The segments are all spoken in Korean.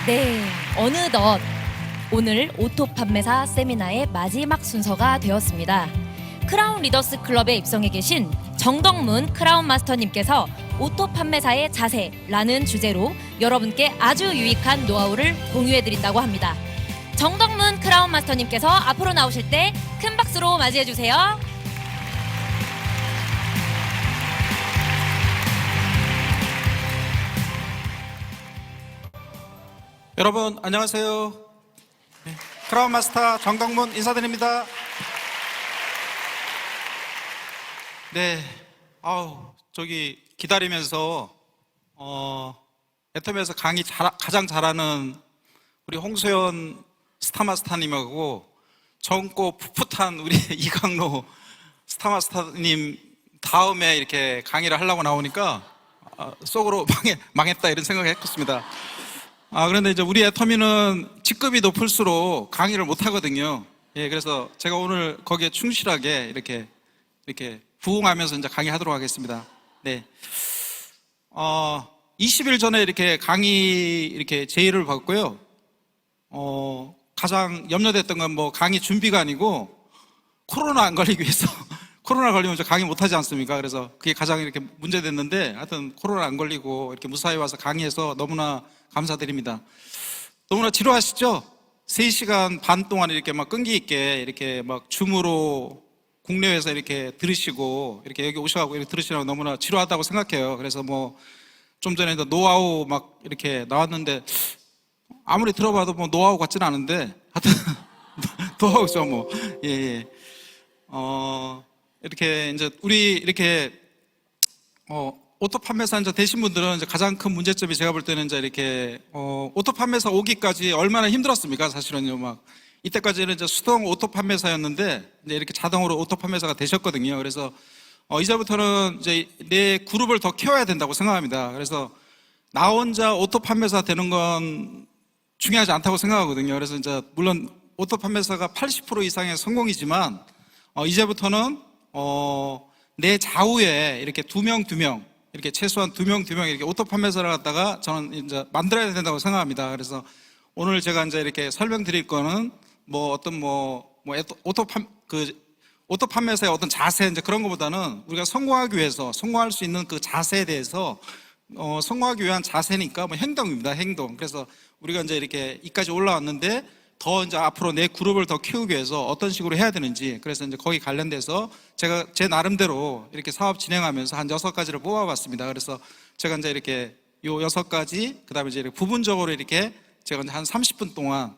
네, 어느덧 오늘 오토 판매사 세미나의 마지막 순서가 되었습니다. 크라운 리더스 클럽에 입성해 계신 정덕문 크라운 마스터님께서 오토 판매사의 자세라는 주제로 여러분께 아주 유익한 노하우를 공유해 드린다고 합니다. 정덕문 크라운 마스터님께서 앞으로 나오실 때 큰 박수로 맞이해 주세요. 여러분 안녕하세요. 크라운 마스터 정덕문 인사드립니다. 네, 저기 기다리면서 애터미에서 강의 가장 잘하는 우리 홍소연 스타마스터님하고 젊고 풋풋한 우리 이강로 스타마스터님 다음에 이렇게 강의를 하려고 나오니까 속으로 망했다 이런 생각을 했습니다. 그런데 이제 우리 애터미는 직급이 높을수록 강의를 못 하거든요. 예, 그래서 제가 오늘 거기에 충실하게 이렇게 부응하면서 이제 강의하도록 하겠습니다. 네. 20일 전에 이렇게 강의 이렇게 제의를 받고요. 가장 염려됐던 건 뭐 강의 준비가 아니고 코로나 안 걸리기 위해서 코로나 걸리면 이제 강의 못 하지 않습니까? 그래서 그게 가장 이렇게 문제됐는데 하여튼 코로나 안 걸리고 이렇게 무사히 와서 강의해서 너무나 감사드립니다. 너무나 지루하시죠? 3시간 반 동안 이렇게 막 끈기 있게 이렇게 막 줌으로 국내에서 이렇게 들으시고 이렇게 여기 오셔가지고 이렇게 들으시라고 너무나 지루하다고 생각해요. 그래서 뭐 좀 전에 노하우 막 이렇게 나왔는데 아무리 들어봐도 뭐 노하우 같지는 않은데 하여튼 노하우죠 뭐. 예. 이렇게 이제 우리 이렇게 오토 판매사 이제 되신 분들은 이제 가장 큰 문제점이 제가 볼 때는 이제 이렇게 오토 판매사 오기까지 얼마나 힘들었습니까? 사실은요, 막 이때까지는 이제 수동 오토 판매사였는데 이제 이렇게 자동으로 오토 판매사가 되셨거든요. 그래서 이제부터는 이제 내 그룹을 더 키워야 된다고 생각합니다. 그래서 나 혼자 오토 판매사 되는 건 중요하지 않다고 생각하거든요. 그래서 이제 물론 오토 판매사가 80% 이상의 성공이지만 이제부터는 내 좌우에 이렇게 두 명 이렇게 최소한 두 명 이렇게 오토 판매사를 갖다가 저는 이제 만들어야 된다고 생각합니다. 그래서 오늘 제가 이제 이렇게 설명드릴 거는 오토 판매사의 어떤 자세 이제 그런 것보다는 우리가 성공하기 위해서 성공할 수 있는 그 자세에 대해서 성공하기 위한 자세니까 뭐 행동입니다. 행동. 그래서 우리가 이제 이렇게 이까지 올라왔는데 더 이제 앞으로 내 그룹을 더 키우기 위해서 어떤 식으로 해야 되는지 그래서 이제 거기 관련돼서 제가 제 나름대로 이렇게 사업 진행하면서 한 6가지를 뽑아봤습니다. 그래서 제가 이제 이렇게 요 6가지 그다음에 이제 부분적으로 이렇게 제가 한 30분 동안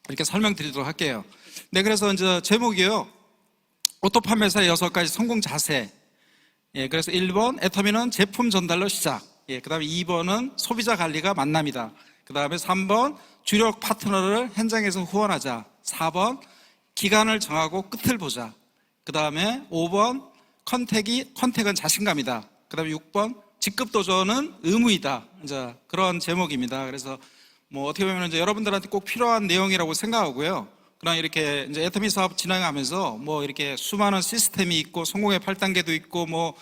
이렇게 설명드리도록 할게요. 네, 그래서 이제 제목이요. 오토 판매사의 6가지 성공 자세. 예, 그래서 1번 애터미는 제품 전달로 시작. 예, 그다음에 2번은 소비자 관리가 만남이다. 그다음에 3번 주력 파트너를 현장에서 후원하자. 4번 기간을 정하고 끝을 보자. 그다음에 5번 컨택은 자신감이다. 그다음에 6번 직급 도전은 의무이다. 이제 그런 제목입니다. 그래서 뭐 어떻게 보면 이제 여러분들한테 꼭 필요한 내용이라고 생각하고요. 그냥 이렇게 이제 애터미 사업 진행하면서 뭐 이렇게 수많은 시스템이 있고 성공의 8단계도 있고 뭐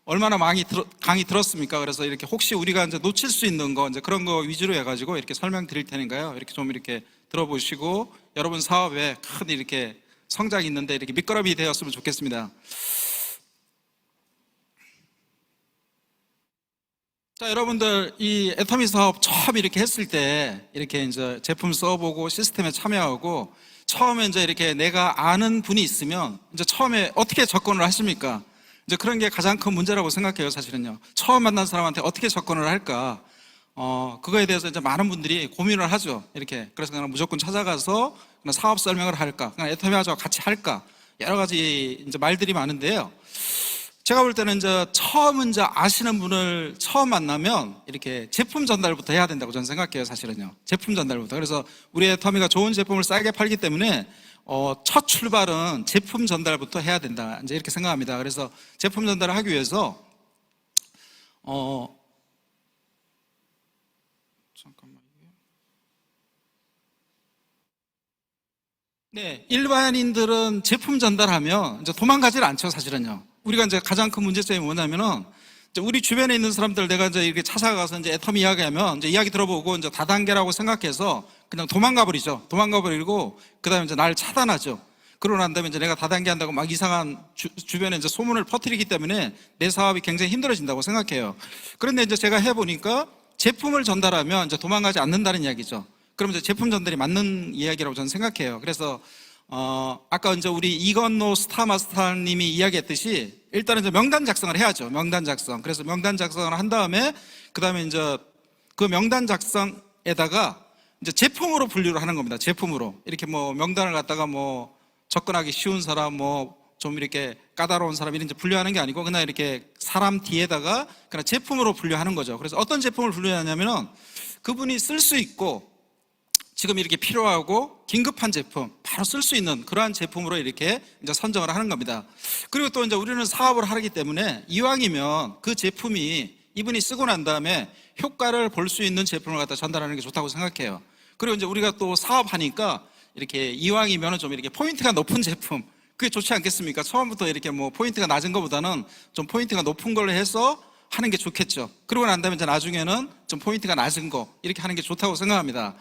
얼마나 많이 강의 들었습니까? 그래서 이렇게 혹시 우리가 이제 놓칠 수 있는 거 이제 그런 거 위주로 해가지고 이렇게 설명드릴 테니까요. 이렇게 좀 이렇게 들어보시고 여러분 사업에 큰 이렇게 성장이 있는데 이렇게 밑거름이 되었으면 좋겠습니다. 자, 여러분들 이 애터미 사업 처음 이렇게 했을 때 이렇게 이제 제품 써보고 시스템에 참여하고 처음에 이제 이렇게 내가 아는 분이 있으면 이제 처음에 어떻게 접근을 하십니까? 이제 그런 게 가장 큰 문제라고 생각해요, 사실은요. 처음 만난 사람한테 어떻게 접근을 할까? 그거에 대해서 이제 많은 분들이 고민을 하죠. 이렇게. 그래서 그냥 무조건 찾아가서 그냥 사업 설명을 할까? 그냥 애터미하고 같이 할까? 여러 가지 이제 말들이 많은데요. 제가 볼 때는 이제 처음 이제 아시는 분을 처음 만나면 이렇게 제품 전달부터 해야 된다고 저는 생각해요, 사실은요. 제품 전달부터. 그래서 우리 애터미가 좋은 제품을 싸게 팔기 때문에 첫 출발은 제품 전달부터 해야 된다. 이제 이렇게 생각합니다. 그래서 제품 전달을 하기 위해서 네, 일반인들은 제품 전달하면 이제 도망가질 않죠, 사실은요. 우리가 이제 가장 큰 문제점이 뭐냐면은 우리 주변에 있는 사람들 내가 이제 이렇게 찾아가서 이제 애터미 이야기하면 이제 이야기 들어보고 이제 다단계라고 생각해서 그냥 도망가 버리죠. 도망가 버리고 그다음에 이제 날 차단하죠. 그러고 난 다음에 이제 내가 다단계 한다고 막 이상한 주변에 이제 소문을 퍼뜨리기 때문에 내 사업이 굉장히 힘들어진다고 생각해요. 그런데 이제 제가 해보니까 제품을 전달하면 이제 도망가지 않는다는 이야기죠. 그럼 이제 제품 전달이 맞는 이야기라고 저는 생각해요. 그래서 아까 이제 우리 이건노 스타마스터님이 이야기했듯이 일단은 이제 명단 작성을 해야죠. 명단 작성. 그래서 명단 작성을 한 다음에 그 다음에 이제 그 명단 작성에다가 이제 제품으로 분류를 하는 겁니다. 제품으로 이렇게 뭐 명단을 갖다가 뭐 접근하기 쉬운 사람, 뭐 좀 이렇게 까다로운 사람 이런 이제 분류하는 게 아니고 그냥 이렇게 사람 뒤에다가 그냥 제품으로 분류하는 거죠. 그래서 어떤 제품을 분류하냐면은 그분이 쓸 수 있고 지금 이렇게 필요하고 긴급한 제품, 바로 쓸 수 있는 그러한 제품으로 이렇게 이제 선정을 하는 겁니다. 그리고 또 이제 우리는 사업을 하기 때문에 이왕이면 그 제품이 이분이 쓰고 난 다음에 효과를 볼 수 있는 제품을 갖다 전달하는 게 좋다고 생각해요. 그리고 이제 우리가 또 사업하니까 이렇게 이왕이면 좀 이렇게 포인트가 높은 제품, 그게 좋지 않겠습니까? 처음부터 이렇게 뭐 포인트가 낮은 것보다는 좀 포인트가 높은 걸로 해서 하는 게 좋겠죠. 그러고 난 다음에 이제 나중에는 좀 포인트가 낮은 거 이렇게 하는 게 좋다고 생각합니다.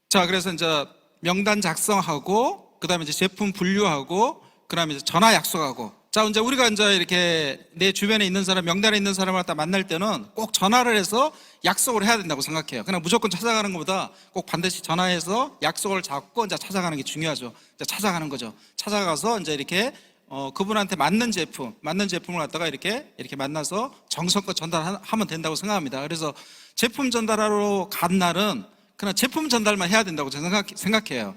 자, 그래서 이제 명단 작성하고, 그 다음에 이제 제품 분류하고, 그 다음에 이제 전화 약속하고. 자, 이제 우리가 이제 이렇게 내 주변에 있는 사람, 명단에 있는 사람을 갖다 만날 때는 꼭 전화를 해서 약속을 해야 된다고 생각해요. 그냥 무조건 찾아가는 것보다 꼭 반드시 전화해서 약속을 잡고 이제 찾아가는 게 중요하죠. 이제 찾아가는 거죠. 찾아가서 이제 이렇게 그분한테 맞는 제품을 갖다가 이렇게 만나서 정성껏 전달하면 된다고 생각합니다. 그래서 제품 전달하러 간 날은 그냥 제품 전달만 해야 된다고 저는 생각해요.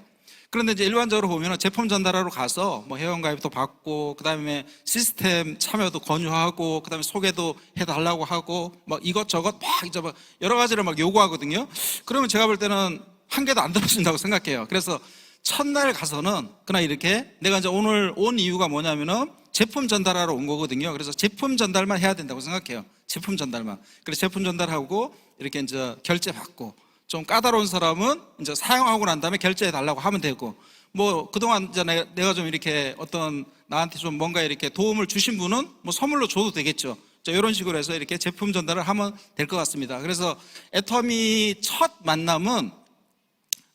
그런데 이제 일반적으로 보면 제품 전달하러 가서 뭐 회원가입도 받고, 그 다음에 시스템 참여도 권유하고, 그 다음에 소개도 해달라고 하고, 뭐 이것저것 막 이제 막 여러 가지를 막 요구하거든요. 그러면 제가 볼 때는 한 개도 안 들어준다고 생각해요. 그래서 첫날 가서는 그냥 이렇게 내가 이제 오늘 온 이유가 뭐냐면은 제품 전달하러 온 거거든요. 그래서 제품 전달만 해야 된다고 생각해요. 제품 전달만. 그래서 제품 전달하고 이렇게 이제 결제 받고, 좀 까다로운 사람은 이제 사용하고 난 다음에 결제해 달라고 하면 되고, 뭐 그동안 이제 내가 좀 이렇게 어떤 나한테 좀 뭔가 이렇게 도움을 주신 분은 뭐 선물로 줘도 되겠죠. 자, 이런 식으로 해서 이렇게 제품 전달을 하면 될 것 같습니다. 그래서 애터미 첫 만남은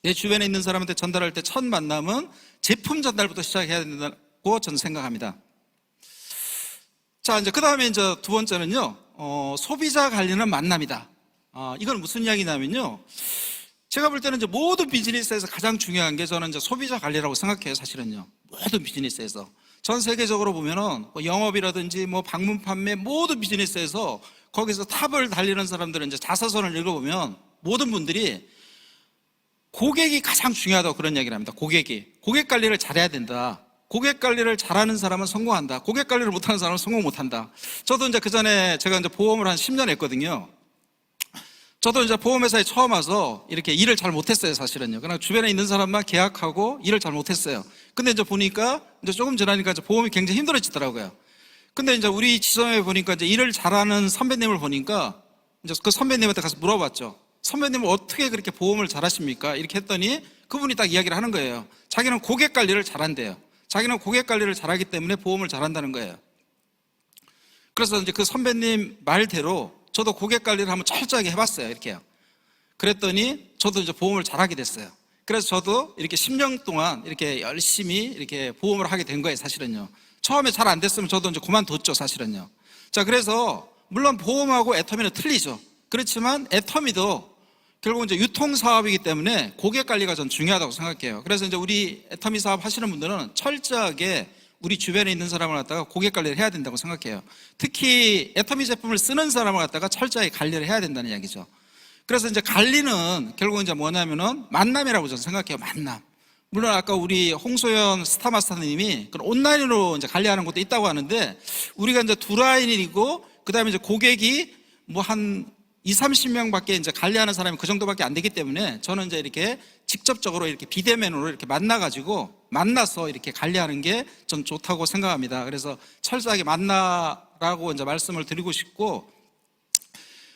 내 주변에 있는 사람한테 전달할 때 첫 만남은 제품 전달부터 시작해야 된다고 저는 생각합니다. 자, 이제 그 다음에 이제 두 번째는요, 소비자 관리는 만남이다. 이건 무슨 이야기냐면요, 제가 볼 때는 이제 모든 비즈니스에서 가장 중요한 게 저는 이제 소비자 관리라고 생각해요. 사실은요, 모든 비즈니스에서 전 세계적으로 보면은 뭐 영업이라든지 뭐 방문 판매 모든 비즈니스에서 거기서 탑을 달리는 사람들은 이제 자서전을 읽어보면 모든 분들이 고객이 가장 중요하다고 그런 이야기를 합니다. 고객 관리를 잘해야 된다. 고객 관리를 잘하는 사람은 성공한다. 고객 관리를 못하는 사람은 성공 못한다. 저도 이제 그 전에 제가 이제 보험을 한 10년 했거든요. 저도 이제 보험회사에 처음 와서 이렇게 일을 잘 못했어요, 사실은요. 그냥 주변에 있는 사람만 계약하고 일을 잘 못했어요. 근데 이제 보니까 이제 조금 지나니까 이제 보험이 굉장히 힘들어지더라고요. 근데 이제 우리 지점에 보니까 이제 일을 잘하는 선배님을 보니까 이제 그 선배님한테 가서 물어봤죠. 선배님은 어떻게 그렇게 보험을 잘하십니까? 이렇게 했더니 그분이 딱 이야기를 하는 거예요. 자기는 고객 관리를 잘한대요. 자기는 고객 관리를 잘하기 때문에 보험을 잘한다는 거예요. 그래서 이제 그 선배님 말대로 저도 고객 관리를 한번 철저하게 해봤어요. 이렇게요. 그랬더니 저도 이제 보험을 잘하게 됐어요. 그래서 저도 이렇게 10년 동안 이렇게 열심히 이렇게 보험을 하게 된 거예요, 사실은요. 처음에 잘 안 됐으면 저도 이제 그만뒀죠, 사실은요. 자, 그래서 물론 보험하고 애터미는 틀리죠. 그렇지만 애터미도 결국 이제 유통 사업이기 때문에 고객 관리가 전 중요하다고 생각해요. 그래서 이제 우리 애터미 사업 하시는 분들은 철저하게 우리 주변에 있는 사람을 갖다가 고객 관리를 해야 된다고 생각해요. 특히 애터미 제품을 쓰는 사람을 갖다가 철저하게 관리를 해야 된다는 이야기죠. 그래서 이제 관리는 결국 이제 뭐냐면은 만남이라고 저는 생각해요. 만남. 물론 아까 우리 홍소연 스타마스터님이 온라인으로 이제 관리하는 것도 있다고 하는데, 우리가 이제 두 라인이고 그 다음에 이제 고객이 뭐 한 20-30명밖에 이제 관리하는 사람이 그 정도밖에 안 되기 때문에 저는 이제 이렇게 직접적으로 이렇게 비대면으로 이렇게 만나서 이렇게 관리하는 게 전 좋다고 생각합니다. 그래서 철저하게 만나라고 이제 말씀을 드리고 싶고,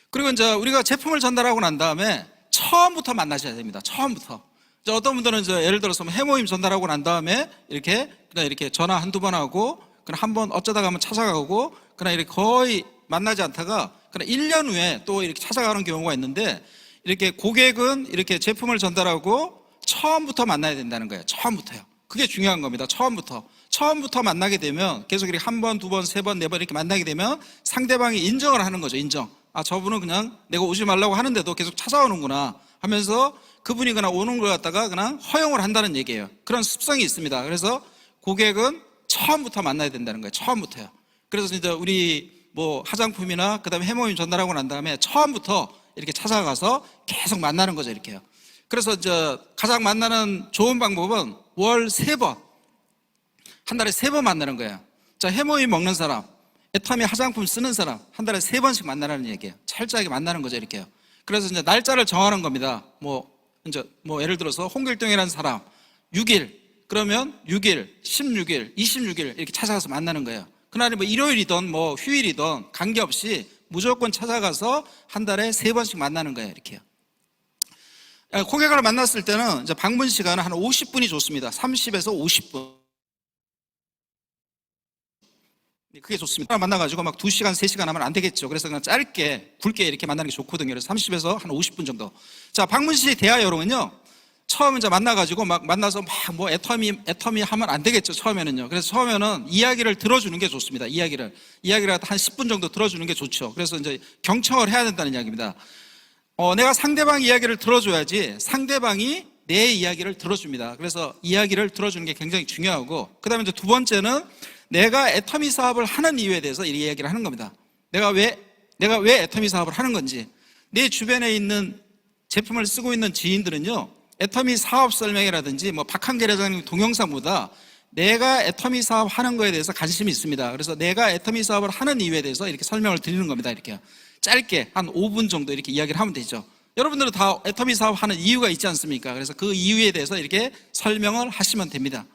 그리고 이제 우리가 제품을 전달하고 난 다음에 처음부터 만나셔야 됩니다. 처음부터. 이제 어떤 분들은 이제 예를 들어서 해모임 전달하고 난 다음에 이렇게 그냥 이렇게 전화 한두 번 하고 그냥 한번 어쩌다가 한번 찾아가고 그냥 이렇게 거의 만나지 않다가 그냥 1년 후에 또 이렇게 찾아가는 경우가 있는데, 이렇게 고객은 이렇게 제품을 전달하고 처음부터 만나야 된다는 거예요. 처음부터요. 그게 중요한 겁니다. 처음부터 만나게 되면 계속 이렇게 한 번, 두 번, 세 번, 네 번 이렇게 만나게 되면 상대방이 인정을 하는 거죠. 인정. 아, 저분은 그냥 내가 오지 말라고 하는데도 계속 찾아오는구나 하면서 그분이 그냥 오는 걸 갖다가 그냥 허용을 한다는 얘기예요. 그런 습성이 있습니다. 그래서 고객은 처음부터 만나야 된다는 거예요. 처음부터요. 그래서 이제 우리 뭐 화장품이나 그다음에 해모임 전달하고 난 다음에 처음부터 이렇게 찾아가서 계속 만나는 거죠. 이렇게요. 그래서 이제 가장 만나는 좋은 방법은 월 3번, 한 달에 3번 만나는 거예요. 자, 해모임 먹는 사람, 애터미 화장품 쓰는 사람 한 달에 3번씩 만나라는 얘기예요. 철저하게 만나는 거죠. 이렇게요. 그래서 이제 날짜를 정하는 겁니다. 이제 예를 들어서 홍길동이라는 사람 6일, 그러면 6일, 16일, 26일 이렇게 찾아가서 만나는 거예요. 그날이 뭐 일요일이든 뭐 휴일이든 관계없이 무조건 찾아가서 한 달에 3번씩 만나는 거예요. 이렇게요. 고객을 만났을 때는 이제 방문 시간은 한 50분이 좋습니다. 30에서 50분. 그게 좋습니다. 만나가지고 막 2시간, 3시간 하면 안 되겠죠. 그래서 그냥 짧게, 굵게 이렇게 만나는 게 좋거든요. 그래서 30에서 한 50분 정도. 자, 방문 시 대화 요령은요. 처음 이제 만나가지고 막 만나서 막 애터미 하면 안 되겠죠. 처음에는요. 그래서 처음에는 이야기를 들어주는 게 좋습니다. 이야기를 한 10분 정도 들어주는 게 좋죠. 그래서 이제 경청을 해야 된다는 이야기입니다. 내가 상대방 이야기를 들어줘야지 상대방이 내 이야기를 들어줍니다. 그래서 이야기를 들어주는 게 굉장히 중요하고, 그 다음에 이제 두 번째는 내가 애터미 사업을 하는 이유에 대해서 이 이야기를 하는 겁니다. 내가 왜 애터미 사업을 하는 건지. 내 주변에 있는 제품을 쓰고 있는 지인들은요, 애터미 사업 설명이라든지 뭐 박한계 회장님 동영상보다 내가 애터미 사업 하는 거에 대해서 관심이 있습니다. 그래서 내가 애터미 사업을 하는 이유에 대해서 이렇게 설명을 드리는 겁니다. 이렇게 짧게 한 5분 정도 이렇게 이야기를 하면 되죠. 여러분들은 다 애터미 사업 하는 이유가 있지 않습니까? 그래서 그 이유에 대해서 이렇게 설명을 하시면 됩니다.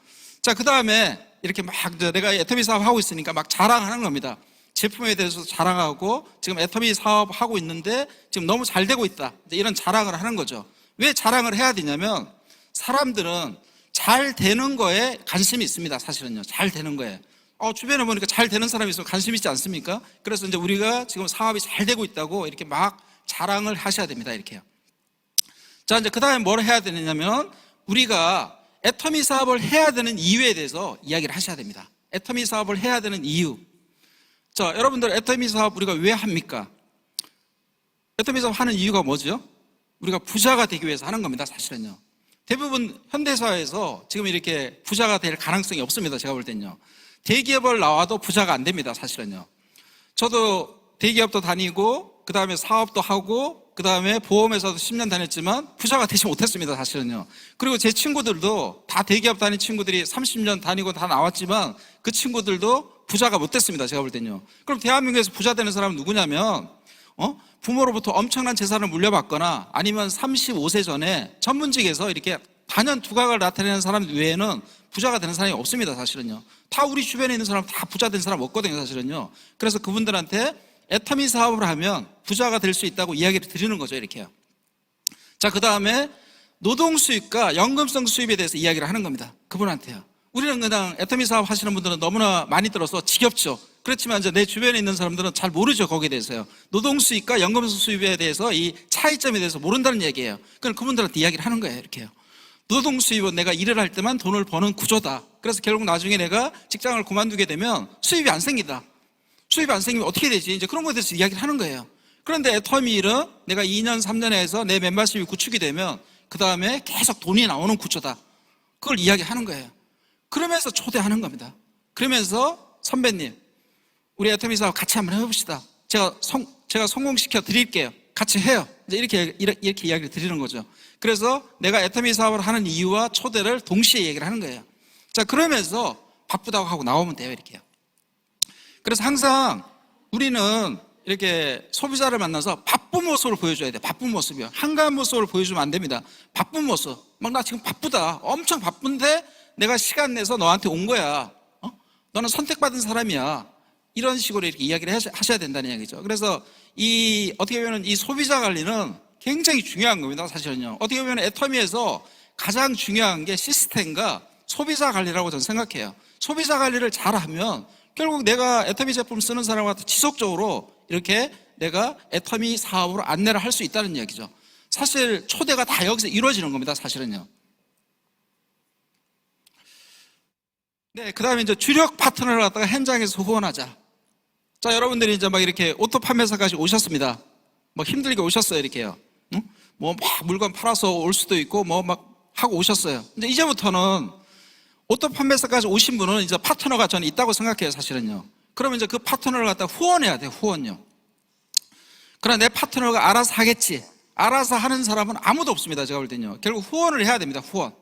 자, 그 다음에 이렇게 막 내가 애터미 사업 하고 있으니까 막 자랑하는 겁니다. 제품에 대해서 자랑하고 지금 애터미 사업 하고 있는데 지금 너무 잘 되고 있다. 이런 자랑을 하는 거죠. 왜 자랑을 해야 되냐면 사람들은 잘 되는 거에 관심이 있습니다. 사실은요. 잘 되는 거에. 주변에 보니까 잘 되는 사람이 있으면 관심 있지 않습니까? 그래서 이제 우리가 지금 사업이 잘 되고 있다고 이렇게 막 자랑을 하셔야 됩니다. 이렇게요. 자, 이제 그 다음에 뭘 해야 되느냐면 우리가 애터미 사업을 해야 되는 이유에 대해서 이야기를 하셔야 됩니다. 애터미 사업을 해야 되는 이유. 자, 여러분들 애터미 사업 우리가 왜 합니까? 애터미 사업 하는 이유가 뭐죠? 우리가 부자가 되기 위해서 하는 겁니다. 사실은요. 대부분 현대사회에서 지금 이렇게 부자가 될 가능성이 없습니다. 제가 볼 때는요. 대기업을 나와도 부자가 안 됩니다. 사실은요. 저도 대기업도 다니고 그 다음에 사업도 하고 그 다음에 보험회사도 10년 다녔지만 부자가 되지 못했습니다. 사실은요. 그리고 제 친구들도 다 대기업 다닌 친구들이 30년 다니고 다 나왔지만 그 친구들도 부자가 못 됐습니다. 제가 볼 때는요. 그럼 대한민국에서 부자 되는 사람은 누구냐면 부모로부터 엄청난 재산을 물려받거나 아니면 35세 전에 전문직에서 이렇게 단연 두각을 나타내는 사람 외에는 부자가 되는 사람이 없습니다. 사실은요. 다 우리 주변에 있는 사람 다 부자 된 사람 없거든요. 사실은요. 그래서 그분들한테 애터미 사업을 하면 부자가 될 수 있다고 이야기를 드리는 거죠. 이렇게요. 자, 그 다음에 노동 수입과 연금성 수입에 대해서 이야기를 하는 겁니다. 그분한테요. 우리는 그냥 애터미 사업 하시는 분들은 너무나 많이 들어서 지겹죠. 그렇지만 이제 내 주변에 있는 사람들은 잘 모르죠. 거기에 대해서요. 노동 수입과 연금성 수입에 대해서 이 차이점에 대해서 모른다는 얘기예요. 그럼 그분들한테 이야기를 하는 거예요. 이렇게요. 노동 수입은 내가 일을 할 때만 돈을 버는 구조다. 그래서 결국 나중에 내가 직장을 그만두게 되면 수입이 안 생긴다. 수입이 안 생기면 어떻게 되지? 이제 그런 거에 대해서 이야기를 하는 거예요. 그런데 애터미 일은 내가 2년, 3년에 해서 내 멤버십이 구축이 되면 그 다음에 계속 돈이 나오는 구조다. 그걸 이야기하는 거예요. 그러면서 초대하는 겁니다. 그러면서 선배님, 우리 애터미 사업 같이 한번 해봅시다. 제가 성공시켜 드릴게요. 같이 해요. 이제 이렇게 이야기를 드리는 거죠. 그래서 내가 애터미 사업을 하는 이유와 초대를 동시에 얘기를 하는 거예요. 자, 그러면서 바쁘다고 하고 나오면 돼요. 이렇게요. 그래서 항상 우리는 이렇게 소비자를 만나서 바쁜 모습을 보여줘야 돼요. 바쁜 모습이요. 한가한 모습을 보여주면 안 됩니다. 바쁜 모습. 막 나 지금 바쁘다. 엄청 바쁜데 내가 시간 내서 너한테 온 거야. 너는 선택받은 사람이야. 이런 식으로 이렇게 이야기를 하셔야 된다는 얘기죠. 그래서 어떻게 보면 이 소비자 관리는 굉장히 중요한 겁니다. 사실은요. 어떻게 보면 애터미에서 가장 중요한 게 시스템과 소비자 관리라고 저는 생각해요. 소비자 관리를 잘하면 결국 내가 애터미 제품 쓰는 사람한테 지속적으로 이렇게 내가 애터미 사업으로 안내를 할 수 있다는 이야기죠. 사실 초대가 다 여기서 이루어지는 겁니다, 사실은요. 네, 그 다음에 이제 주력 파트너를 갖다가 현장에서 후원하자. 자, 여러분들이 이제 막 이렇게 오토 판매사까지 오셨습니다. 뭐 힘들게 오셨어요, 이렇게요. 응? 뭐 막 물건 팔아서 올 수도 있고 뭐 막 하고 오셨어요. 근데 이제부터는 오토 판매사까지 오신 분은 이제 파트너가 저는 있다고 생각해요, 사실은요. 그러면 이제 그 파트너를 갖다 후원해야 돼요, 후원요. 그러나 내 파트너가 알아서 하겠지. 알아서 하는 사람은 아무도 없습니다, 제가 볼 때는요. 결국 후원을 해야 됩니다, 후원.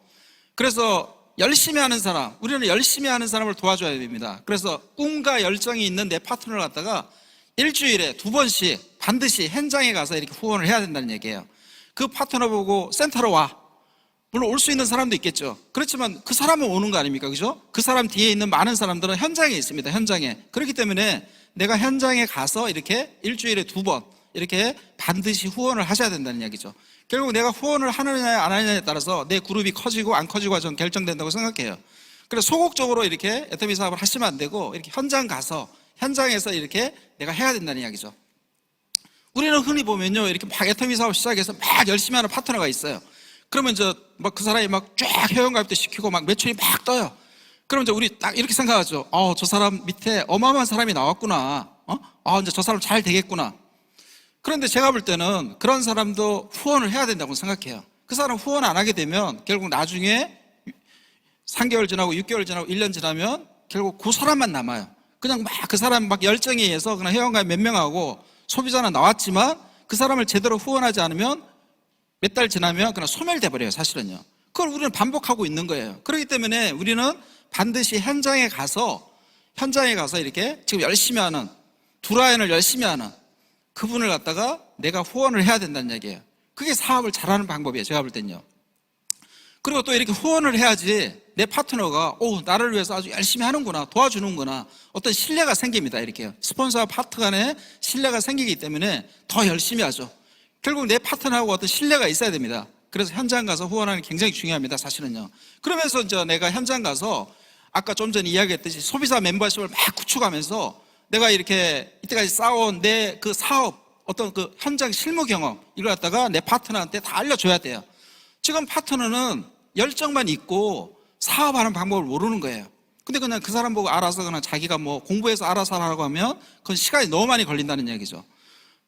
그래서 열심히 하는 사람, 우리는 열심히 하는 사람을 도와줘야 됩니다. 그래서 꿈과 열정이 있는 내 파트너를 갖다가 일주일에 2번씩 반드시 현장에 가서 이렇게 후원을 해야 된다는 얘기예요. 그 파트너 보고 센터로 와. 물론 올 수 있는 사람도 있겠죠. 그렇지만 그 사람은 오는 거 아닙니까? 그죠? 그 사람 뒤에 있는 많은 사람들은 현장에 있습니다. 현장에. 그렇기 때문에 내가 현장에 가서 이렇게 일주일에 2번 이렇게 반드시 후원을 하셔야 된다는 이야기죠. 결국 내가 후원을 하느냐 안 하느냐에 따라서 내 그룹이 커지고 안 커지고가 전 결정된다고 생각해요. 그래서 소극적으로 이렇게 애터미 사업을 하시면 안 되고 이렇게 현장 가서 현장에서 이렇게 내가 해야 된다는 이야기죠. 우리는 흔히 보면요, 이렇게 막 애터미 사업 시작해서 막 열심히 하는 파트너가 있어요. 그러면 이제 막 그 사람이 막 쫙 회원가입도 시키고 막 매출이 막 떠요. 그럼 이제 우리 딱 이렇게 생각하죠. 저 사람 밑에 어마어마한 사람이 나왔구나. 이제 저 사람 잘 되겠구나. 그런데 제가 볼 때는 그런 사람도 후원을 해야 된다고 생각해요. 그 사람 후원 안 하게 되면 결국 나중에 3개월 지나고 6개월 지나고 1년 지나면 결국 그 사람만 남아요. 그냥 막 그 사람 막 열정에 의해서 그냥 회원가입 몇 명하고 소비자는 나왔지만 그 사람을 제대로 후원하지 않으면 몇 달 지나면 그냥 소멸돼 버려요, 사실은요. 그걸 우리는 반복하고 있는 거예요. 그렇기 때문에 우리는 반드시 현장에 가서 이렇게 지금 열심히 하는 두라인을 열심히 하는 그분을 갖다가 내가 후원을 해야 된다는 얘기예요. 그게 사업을 잘하는 방법이에요, 제가 볼 때는요. 그리고 또 이렇게 후원을 해야지 내 파트너가 나를 위해서 아주 열심히 하는구나, 도와주는구나, 어떤 신뢰가 생깁니다. 이렇게요. 스폰서와 파트 간에 신뢰가 생기기 때문에 더 열심히 하죠. 결국 내 파트너하고 어떤 신뢰가 있어야 됩니다. 그래서 현장 가서 후원하는 게 굉장히 중요합니다, 사실은요. 그러면서 이제 내가 현장 가서 아까 좀 전에 이야기했듯이 소비자 멤버십을 막 구축하면서 내가 이렇게 이때까지 쌓아온 내 그 사업, 어떤 그 현장 실무 경험, 이걸 갖다가 내 파트너한테 다 알려줘야 돼요. 지금 파트너는 열정만 있고 사업하는 방법을 모르는 거예요. 근데 그냥 그 사람 보고 알아서 그냥 자기가 뭐 공부해서 알아서 하라고 하면 그건 시간이 너무 많이 걸린다는 얘기죠.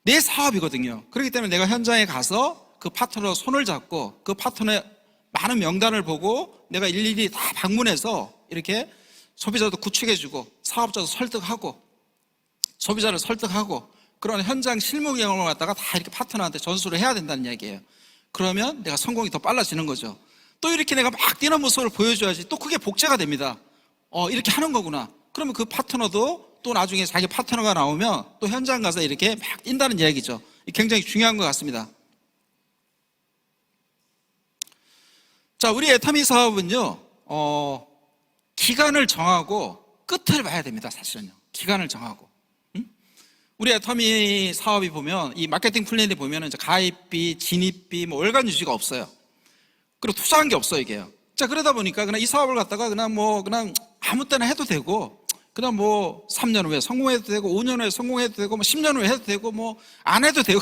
내 사업이거든요. 그렇기 때문에 내가 현장에 가서 그 파트너 손을 잡고 그 파트너의 많은 명단을 보고 내가 일일이 다 방문해서 이렇게 소비자도 구축해주고 사업자도 설득하고 소비자를 설득하고 그런 현장 실무 경험을 갖다가 다 이렇게 파트너한테 전수를 해야 된다는 얘기예요. 그러면 내가 성공이 더 빨라지는 거죠. 또 이렇게 내가 막 뛰는 모습을 보여줘야지 또 그게 복제가 됩니다. 이렇게 하는 거구나. 그러면 그 파트너도 또 나중에 자기 파트너가 나오면 또 현장 가서 이렇게 막 뛴다는 이야기죠. 굉장히 중요한 것 같습니다. 자, 우리 애터미 사업은요, 기간을 정하고 끝을 봐야 됩니다, 사실은요. 기간을 정하고. 우리 애터미 사업이 보면, 이 마케팅 플랜에 보면 이제 가입비, 진입비, 뭐 월간 유지가 없어요. 그리고 투자한 게 없어요, 이게요. 자, 그러다 보니까 그냥 이 사업을 갖다가 그냥 아무 때나 해도 되고, 그냥 3년 후에 성공해도 되고, 5년 후에 성공해도 되고, 10년 후에 해도 되고, 안 해도 되고,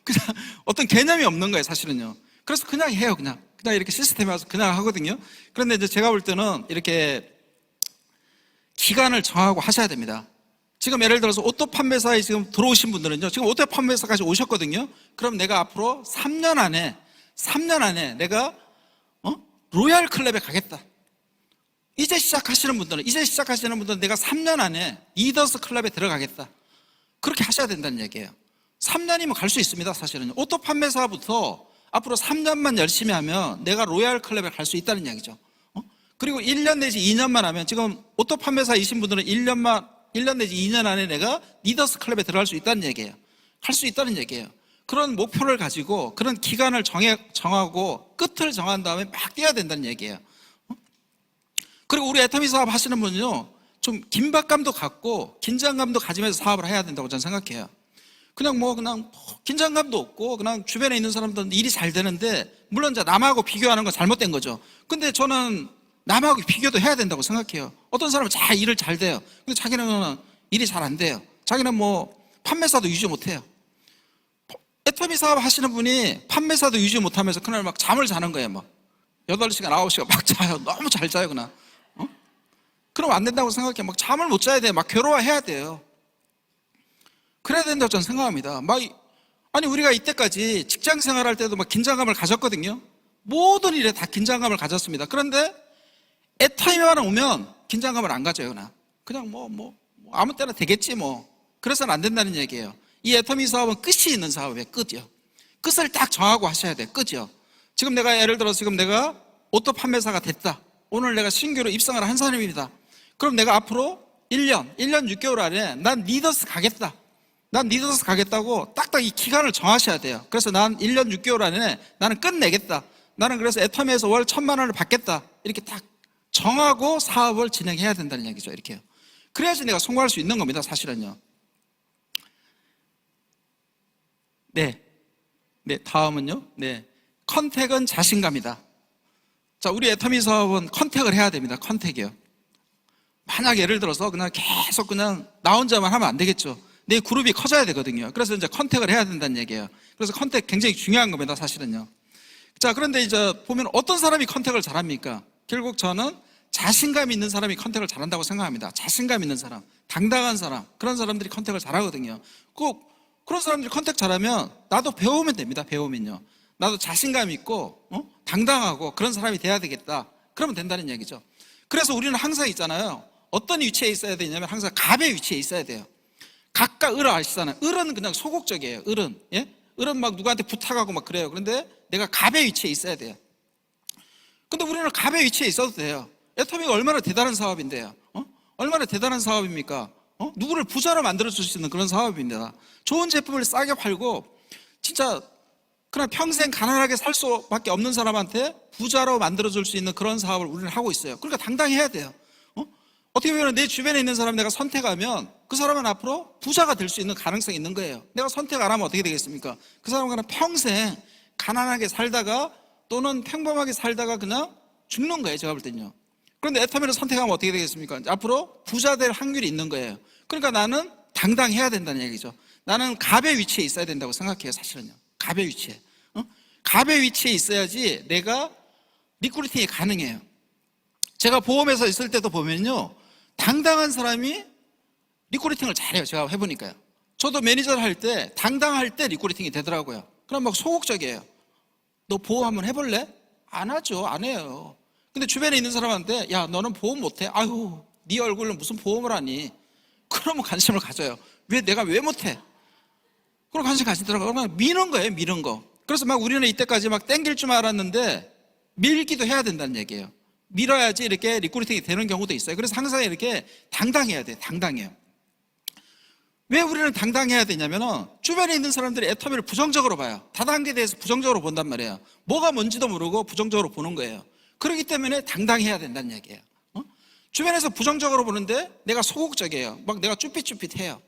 그냥 어떤 개념이 없는 거예요, 사실은요. 그래서 그냥 해요, 그냥 이렇게 시스템에 와서 그냥 하거든요. 그런데 이제 제가 볼 때는 이렇게 기간을 정하고 하셔야 됩니다. 지금 예를 들어서 오토 판매사에 지금 들어오신 분들은요, 지금 오토 판매사까지 오셨거든요. 그럼 내가 앞으로 3년 안에 내가 로얄 클럽에 가겠다. 이제 시작하시는 분들은 내가 3년 안에 리더스 클럽에 들어가겠다. 그렇게 하셔야 된다는 얘기예요. 3년이면 갈 수 있습니다, 사실은. 오토 판매사부터 앞으로 3년만 열심히 하면 내가 로얄 클럽에 갈 수 있다는 얘기죠. 그리고 1년 내지 2년만 하면, 지금 오토 판매사이신 분들은 1년 내지 2년 안에 내가 리더스 클럽에 들어갈 수 있다는 얘기예요. 할 수 있다는 얘기예요. 그런 목표를 가지고 그런 기간을 정하고 끝을 정한 다음에 막 뛰어야 된다는 얘기예요. 그리고 우리 애터미 사업 하시는 분은요, 좀 긴박감도 갖고 긴장감도 가지면서 사업을 해야 된다고 저는 생각해요. 그냥 긴장감도 없고 그냥 주변에 있는 사람들은 일이 잘 되는데, 물론 이제 남하고 비교하는 건 잘못된 거죠. 근데 저는 남하고 비교도 해야 된다고 생각해요. 어떤 사람은 일을 잘 돼요. 근데 자기는 일이 잘 안 돼요. 자기는 뭐 판매사도 유지 못해요. 애터미 사업 하시는 분이 판매사도 유지 못하면서 그날 막 잠을 자는 거예요. 막 8시간, 9시간 막 자요. 너무 잘 자요, 그날. 그럼 안 된다고 생각해. 막 잠을 못 자야 돼요. 막 괴로워해야 돼요. 그래야 된다고 저는 생각합니다. 아니, 우리가 이때까지 직장 생활할 때도 막 긴장감을 가졌거든요. 모든 일에 다 긴장감을 가졌습니다. 그런데 애터미만 오면 긴장감을 안 가져요. 그냥 아무 때나 되겠지 뭐. 그래서는 안 된다는 얘기예요. 이 애터미 사업은 끝이 있는 사업이에요. 끝이요. 끝을 딱 정하고 하셔야 돼요. 끝이요. 지금 내가 예를 들어서 지금 내가 오토 판매사가 됐다. 오늘 내가 신규로 입성을 한 사람입니다. 그럼 내가 앞으로 1년 6개월 안에 난 리더스 가겠다. 난 리더스 가겠다고 딱딱 이 기간을 정하셔야 돼요. 그래서 난 1년 6개월 안에 나는 끝내겠다. 나는 그래서 애터미에서 월 1,000만 원을 받겠다. 이렇게 딱 정하고 사업을 진행해야 된다는 얘기죠. 이렇게요. 그래야지 내가 성공할 수 있는 겁니다. 사실은요. 네, 다음은요. 컨택은 자신감이다. 자, 우리 애터미 사업은 컨택을 해야 됩니다. 컨택이요. 만약 예를 들어서 그냥 계속 그냥 나 혼자만 하면 안 되겠죠. 내 그룹이 커져야 되거든요. 그래서 이제 컨택을 해야 된다는 얘기예요. 그래서 컨택 굉장히 중요한 겁니다. 사실은요. 자, 그런데 이제 보면 어떤 사람이 컨택을 잘합니까? 결국 저는 자신감 있는 사람이 컨택을 잘한다고 생각합니다. 자신감 있는 사람, 당당한 사람, 그런 사람들이 컨택을 잘하거든요. 그런 사람들이 컨택 잘하면 나도 배우면 됩니다. 배우면요. 나도 자신감 있고 당당하고 그런 사람이 돼야 되겠다. 그러면 된다는 얘기죠. 그래서 우리는 항상 있잖아요. 어떤 위치에 있어야 되냐면 항상 갑의 위치에 있어야 돼요. 갑과 을을 아시잖아요. 을은 그냥 소극적이에요. 을은. 예? 을은 막 누구한테 부탁하고 막 그래요. 그런데 내가 갑의 위치에 있어야 돼요. 근데 우리는 갑의 위치에 있어도 돼요. 애터미가 얼마나 대단한 사업인데요. 얼마나 대단한 사업입니까? 누구를 부자로 만들어줄 수 있는 그런 사업입니다. 좋은 제품을 싸게 팔고 진짜 그냥 평생 가난하게 살 수밖에 없는 사람한테 부자로 만들어줄 수 있는 그런 사업을 우리는 하고 있어요. 그러니까 당당해야 돼요. 어떻게 보면 내 주변에 있는 사람 내가 선택하면 그 사람은 앞으로 부자가 될 수 있는 가능성이 있는 거예요. 내가 선택 안 하면 어떻게 되겠습니까? 그 사람은 그냥 평생 가난하게 살다가 또는 평범하게 살다가 그냥 죽는 거예요. 제가 볼 때는요. 그런데 애터미를 선택하면 어떻게 되겠습니까? 앞으로 부자 될 확률이 있는 거예요. 그러니까 나는 당당해야 된다는 얘기죠. 나는 갑의 위치에 있어야 된다고 생각해요. 사실은요. 갑의 위치에. 갑의 위치에 있어야지 내가 리크루팅이 가능해요. 제가 보험회사 있을 때도 보면요. 당당한 사람이 리크루팅을 잘해요. 제가 해보니까요. 저도 매니저를 할 때 당당할 때 리크루팅이 되더라고요. 그럼 막 소극적이에요. 너 보험 한번 해볼래? 안 하죠. 안 해요. 근데 주변에 있는 사람한테 야 너는 보험 못해? 아유 네 얼굴로 무슨 보험을 하니? 그러면 관심을 가져요. 내가 왜 못해? 그럼 관심 가지더라고요. 그러면 미는 거예요. 미는 거. 그래서 막 우리는 이때까지 막 땡길 줄 알았는데 밀기도 해야 된다는 얘기예요. 밀어야지 이렇게 리크루팅이 되는 경우도 있어요. 그래서 항상 이렇게 당당해야 돼요. 당당해요. 왜 우리는 당당해야 되냐면은 주변에 있는 사람들이 애터미를 부정적으로 봐요. 다단계에 대해서 부정적으로 본단 말이에요. 뭐가 뭔지도 모르고 부정적으로 보는 거예요. 그렇기 때문에 당당해야 된다는 얘기예요. 주변에서 부정적으로 보는데 내가 소극적이에요. 막 내가 쭈삣쭈삣해요.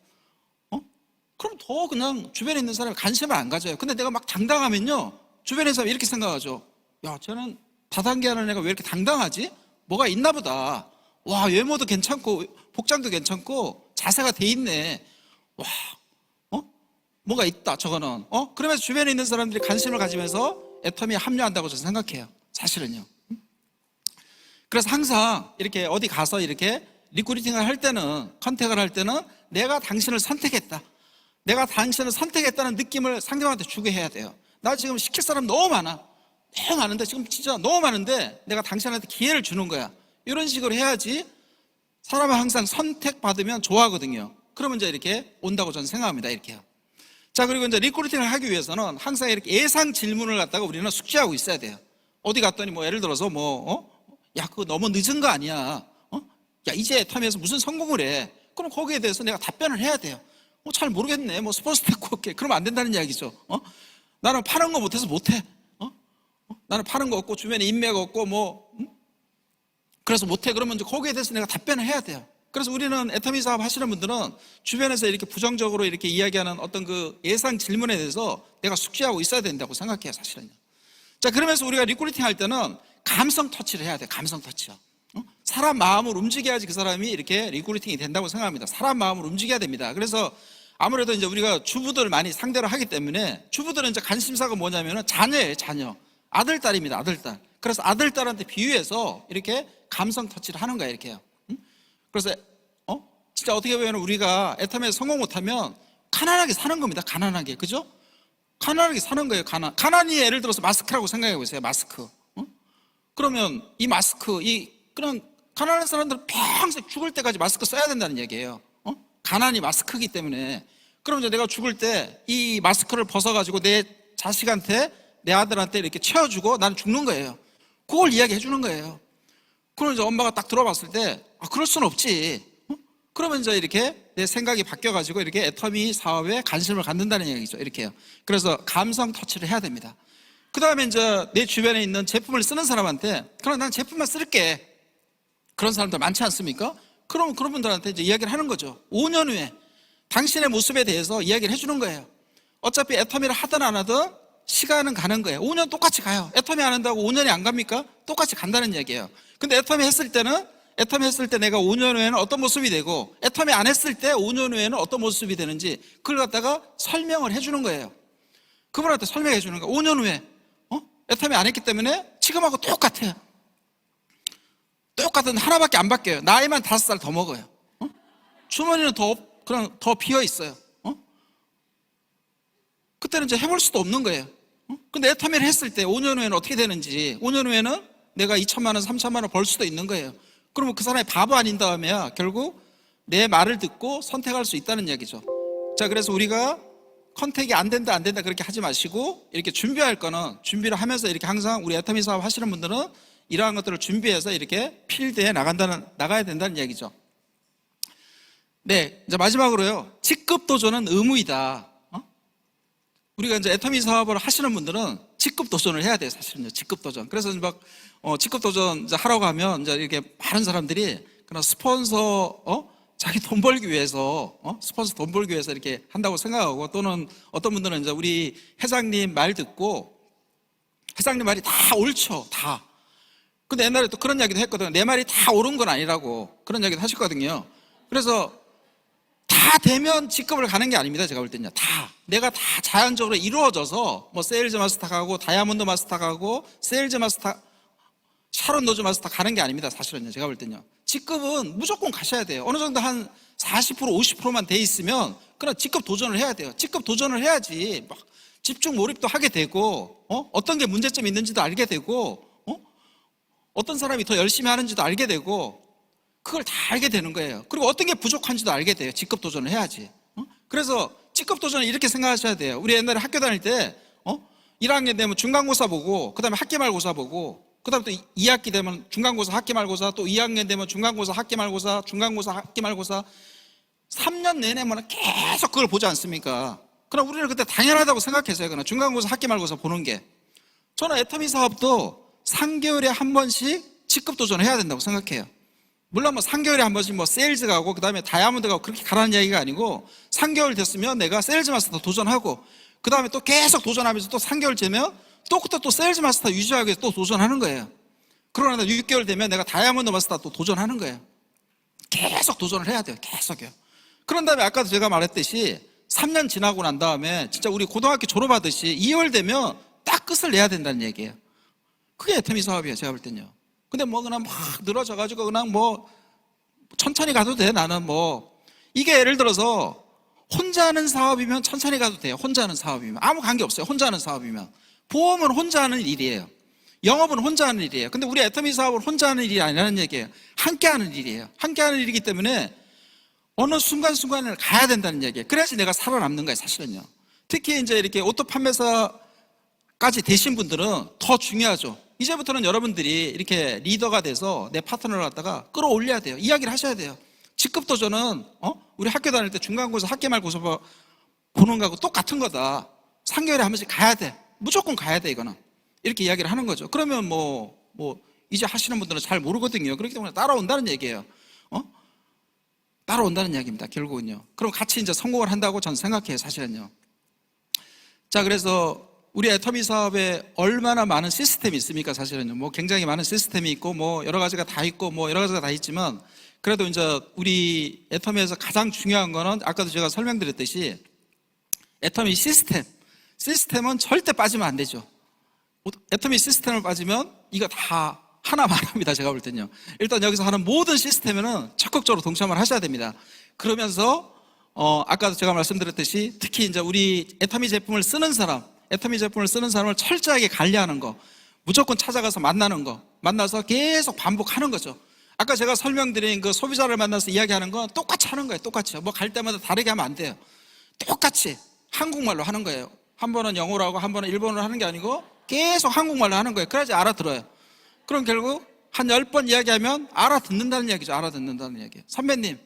그럼 더 그냥 주변에 있는 사람이 관심을 안 가져요. 근데 내가 막 당당하면요. 주변의 사람이 이렇게 생각하죠. 야, 쟤는 다단계 하는 애가 왜 이렇게 당당하지? 뭐가 있나 보다. 와, 외모도 괜찮고 복장도 괜찮고 자세가 돼 있네. 와, 뭐가 있다 저거는. 그러면서 주변에 있는 사람들이 관심을 가지면서 애터미에 합류한다고 저는 생각해요. 사실은요. 그래서 항상 이렇게 어디 가서 이렇게 리크루팅을 할 때는, 컨택을 할 때는 내가 당신을 선택했다. 내가 당신을 선택했다는 느낌을 상대방한테 주게 해야 돼요. 나 지금 시킬 사람 너무 많아. 너무 많은데, 지금 진짜 너무 많은데 내가 당신한테 기회를 주는 거야. 이런 식으로 해야지 사람은 항상 선택받으면 좋아하거든요. 그러면 이제 이렇게 온다고 저는 생각합니다. 이렇게요. 자, 그리고 이제 리크루팅을 하기 위해서는 항상 이렇게 예상 질문을 갖다가 우리는 숙지하고 있어야 돼요. 어디 갔더니 뭐 예를 들어서 야, 그거 너무 늦은 거 아니야. 야, 이제 애터미에서 무슨 성공을 해. 그럼 거기에 대해서 내가 답변을 해야 돼요. 잘 모르겠네. 스포츠 테크 올게. 그러면 안 된다는 이야기죠. 나는 파는 거 못해서 못해. 나는 파는 거 없고 주변에 인맥 없고 그래서 못해. 그러면 이제 거기에 대해서 내가 답변을 해야 돼요. 그래서 우리는 애터미 사업 하시는 분들은 주변에서 이렇게 부정적으로 이렇게 이야기하는 어떤 그 예상 질문에 대해서 내가 숙지하고 있어야 된다고 생각해요. 사실은요. 자, 그러면서 우리가 리크루팅 할 때는 감성 터치를 해야 돼요. 감성 터치요. 사람 마음을 움직여야지 그 사람이 이렇게 리크루팅이 된다고 생각합니다. 사람 마음을 움직여야 됩니다. 그래서 아무래도 이제 우리가 주부들을 많이 상대로 하기 때문에 주부들은 이제 관심사가 뭐냐면은 자녀예요, 자녀. 아들, 딸입니다, 아들, 딸. 그래서 아들, 딸한테 비유해서 이렇게 감성 터치를 하는 거예요, 이렇게요. 응? 그래서, 진짜 어떻게 보면 우리가 애터미에 성공 못하면 가난하게 사는 겁니다, 가난하게. 그죠? 가난하게 사는 거예요, 가난이 예를 들어서 마스크라고 생각해 보세요, 마스크. 그러면 이 마스크, 그런 가난한 사람들은 평생 죽을 때까지 마스크 써야 된다는 얘기예요. 가난이 마스크이기 때문에. 그럼 이제 내가 죽을 때 이 마스크를 벗어가지고 내 자식한테, 내 아들한테 이렇게 채워주고 나는 죽는 거예요. 그걸 이야기해 주는 거예요. 그럼 이제 엄마가 딱 들어봤을 때, 그럴 수는 없지. 그러면 이제 이렇게 내 생각이 바뀌어가지고 이렇게 애터미 사업에 관심을 갖는다는 얘기죠. 이렇게요. 그래서 감성 터치를 해야 됩니다. 그 다음에 이제 내 주변에 있는 제품을 쓰는 사람한테, 그럼 난 제품만 쓸게. 그런 사람들 많지 않습니까? 그럼 그런 분들한테 이제 이야기를 하는 거죠. 5년 후에 당신의 모습에 대해서 이야기를 해주는 거예요. 어차피 애터미를 하든 안 하든 시간은 가는 거예요. 5년 똑같이 가요. 애터미 안 한다고 5년이 안 갑니까? 똑같이 간다는 얘기예요. 근데 애터미 했을 때 내가 5년 후에는 어떤 모습이 되고, 애터미 안 했을 때 5년 후에는 어떤 모습이 되는지 그걸 갖다가 설명을 해주는 거예요. 그분한테 설명해 주는 거예요. 5년 후에 애터미 안 했기 때문에 지금하고 똑같아요. 똑같은 하나밖에 안 바뀌어요. 나이만 5살 더 먹어요. 주머니는 그냥 더 비어 있어요. 그때는 이제 해볼 수도 없는 거예요. 근데 애터미를 했을 때 5년 후에는 어떻게 되는지, 5년 후에는 내가 2천만 원, 3천만 원 벌 수도 있는 거예요. 그러면 그 사람이 바보 아닌 다음에 결국 내 말을 듣고 선택할 수 있다는 얘기죠. 자, 그래서 우리가 컨택이 안 된다 그렇게 하지 마시고, 이렇게 준비할 거는 준비를 하면서 이렇게 항상 우리 애터미 사업 하시는 분들은 이러한 것들을 준비해서 이렇게 필드에 나가야 된다는 얘기죠. 네, 이제 마지막으로요. 직급 도전은 의무이다. 우리가 이제 애터미 사업을 하시는 분들은 직급 도전을 해야 돼요, 사실은요. 직급 도전. 그래서 막 직급 도전 이제 하라고 하면 이제 이렇게 많은 사람들이 그런 스폰서 자기 돈 벌기 위해서 스폰서 돈 벌기 위해서 이렇게 한다고 생각하고, 또는 어떤 분들은 이제 우리 회장님 말 듣고, 회장님 말이 다 옳죠, 다. 근데 옛날에 또 그런 이야기도 했거든요. 내 말이 다 옳은 건 아니라고 그런 이야기도 하셨거든요. 그래서 다 되면 직급을 가는 게 아닙니다. 제가 볼 때는요. 내가 다 자연적으로 이루어져서 뭐 세일즈 마스터 가고 다이아몬드 마스터 가고 세일즈 마스터, 샤론 노즈 마스터 가는 게 아닙니다. 사실은요. 제가 볼 때는요. 직급은 무조건 가셔야 돼요. 어느 정도 한 40%, 50%만 돼 있으면 그냥 직급 도전을 해야 돼요. 직급 도전을 해야지 막 집중 몰입도 하게 되고, 어떤 게 문제점이 있는지도 알게 되고, 어떤 사람이 더 열심히 하는지도 알게 되고, 그걸 다 알게 되는 거예요. 그리고 어떤 게 부족한지도 알게 돼요. 직급 도전을 해야지. 그래서 직급 도전을 이렇게 생각하셔야 돼요. 우리 옛날에 학교 다닐 때 1학년 되면 중간고사 보고, 그 다음에 학기말고사 보고, 그 다음에 또 2학기 되면 중간고사, 학기말고사, 또 2학년 되면 중간고사, 학기말고사, 중간고사, 학기말고사, 3년 내내 뭐 계속 그걸 보지 않습니까? 그럼 우리는 그때 당연하다고 생각했어요. 그냥 중간고사, 학기말고사 보는 게. 저는 애터미 사업도 3개월에 한 번씩 직급 도전을 해야 된다고 생각해요. 물론 뭐 3개월에 한 번씩 뭐 세일즈 가고 그 다음에 다이아몬드 가고 그렇게 가라는 이야기가 아니고, 3개월 됐으면 내가 세일즈 마스터 도전하고, 그 다음에 또 계속 도전하면서 또 3개월 되면 또 세일즈 마스터 유지하기 위해서 또 도전하는 거예요. 그러나 6개월 되면 내가 다이아몬드 마스터 또 도전하는 거예요. 계속 도전을 해야 돼요. 계속요. 그런 다음에 아까도 제가 말했듯이 3년 지나고 난 다음에 진짜 우리 고등학교 졸업하듯이 2월 되면 딱 끝을 내야 된다는 얘기예요. 그게 애터미 사업이에요. 제가 볼 때는요. 근데 뭐 그냥 막 늘어져가지고 그냥 뭐 천천히 가도 돼. 나는 뭐 이게 예를 들어서 혼자 하는 사업이면 천천히 가도 돼요. 혼자 하는 사업이면 아무 관계 없어요. 혼자 하는 사업이면. 보험은 혼자 하는 일이에요. 영업은 혼자 하는 일이에요. 근데 우리 애터미 사업은 혼자 하는 일이 아니라는 얘기예요. 함께 하는 일이에요. 함께 하는 일이기 때문에 어느 순간순간을 가야 된다는 얘기예요. 그래야지 내가 살아남는 거예요, 사실은요. 특히 이제 이렇게 오토 판매사까지 되신 분들은 더 중요하죠. 이제부터는 여러분들이 이렇게 리더가 돼서 내 파트너를 갖다가 끌어올려야 돼요. 이야기를 하셔야 돼요. 직급 도전은 우리 학교 다닐 때 중간고사, 학기말고사 보는 거하고 똑같은 거다. 3개월에 한 번씩 가야 돼. 무조건 가야 돼, 이거는. 이렇게 이야기를 하는 거죠. 그러면 뭐 이제 하시는 분들은 잘 모르거든요. 그렇기 때문에 따라온다는 얘기예요. 따라온다는 이야기입니다. 결국은요. 그럼 같이 이제 성공을 한다고 저는 생각해요, 사실은요. 자, 그래서 우리 애터미 사업에 얼마나 많은 시스템이 있습니까? 사실은요. 뭐 굉장히 많은 시스템이 있고 뭐 여러 가지가 다 있고 뭐 여러 가지가 다 있지만 그래도 이제 우리 애터미에서 가장 중요한 거는 아까도 제가 설명드렸듯이 애터미 시스템은 절대 빠지면 안 되죠. 애터미 시스템을 빠지면 이거 다 하나 말합니다. 제가 볼 때는요. 일단 여기서 하는 모든 시스템에는 적극적으로 동참을 하셔야 됩니다. 그러면서 아까도 제가 말씀드렸듯이 특히 이제 우리 애터미 제품을 쓰는 사람을 철저하게 관리하는 거, 무조건 찾아가서 만나는 거, 만나서 계속 반복하는 거죠. 아까 제가 설명드린 그 소비자를 만나서 이야기하는 건 똑같이 하는 거예요. 똑같이요. 뭐 갈 때마다 다르게 하면 안 돼요. 똑같이 한국말로 하는 거예요. 한 번은 영어로 하고 한 번은 일본어로 하는 게 아니고 계속 한국말로 하는 거예요. 그래야지 알아들어요. 그럼 결국 한 10번 이야기하면 알아듣는다는 이야기죠. 알아듣는다는 이야기. 선배님,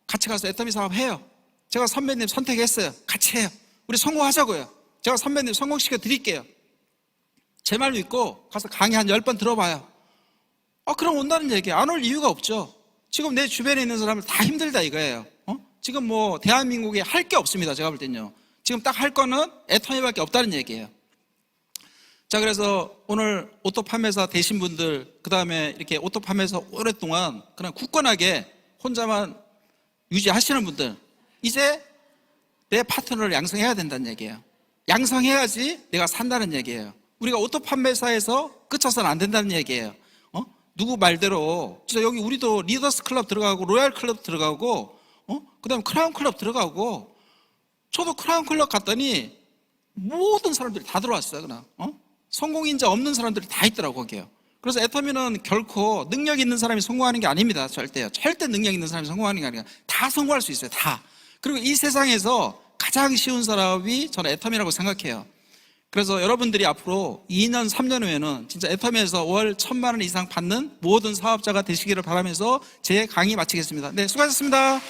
같이 가서 애터미 사업 해요. 제가 선배님 선택했어요. 같이 해요. 우리 성공하자고요. 제가 선배님 성공시켜 드릴게요. 제 말 믿고 가서 강의 한 10번 들어봐요. 그럼 온다는 얘기예요. 안 올 이유가 없죠. 지금 내 주변에 있는 사람들 다 힘들다 이거예요. 지금 뭐 대한민국에 할 게 없습니다. 제가 볼 때는요. 지금 딱 할 거는 애터미밖에 없다는 얘기예요. 자, 그래서 오늘 오토 판매사 되신 분들, 그 다음에 이렇게 오토 판매사 오랫동안 그냥 굳건하게 혼자만 유지하시는 분들, 이제 내 파트너를 양성해야 된다는 얘기예요. 양성해야지 내가 산다는 얘기예요. 우리가 오토 판매사에서 끝쳐서는 안 된다는 얘기예요. 누구 말대로 진짜 여기 우리도 리더스 클럽 들어가고 로얄 클럽 들어가고 그 다음에 크라운 클럽 들어가고 저도 크라운 클럽 갔더니 모든 사람들이 다 들어왔어요. 그냥 성공인자 없는 사람들이 다 있더라고 거기요. 그래서 애터미는 결코 능력 있는 사람이 성공하는 게 아닙니다. 절대요. 절대 능력 있는 사람이 성공하는 게 아니라 다 성공할 수 있어요. 다. 그리고 이 세상에서 가장 쉬운 사람이 저는 애터미라고 생각해요. 그래서 여러분들이 앞으로 2년, 3년 후에는 진짜 애터미에서 월 1,000만 원 이상 받는 모든 사업자가 되시기를 바라면서 제 강의 마치겠습니다. 네, 수고하셨습니다.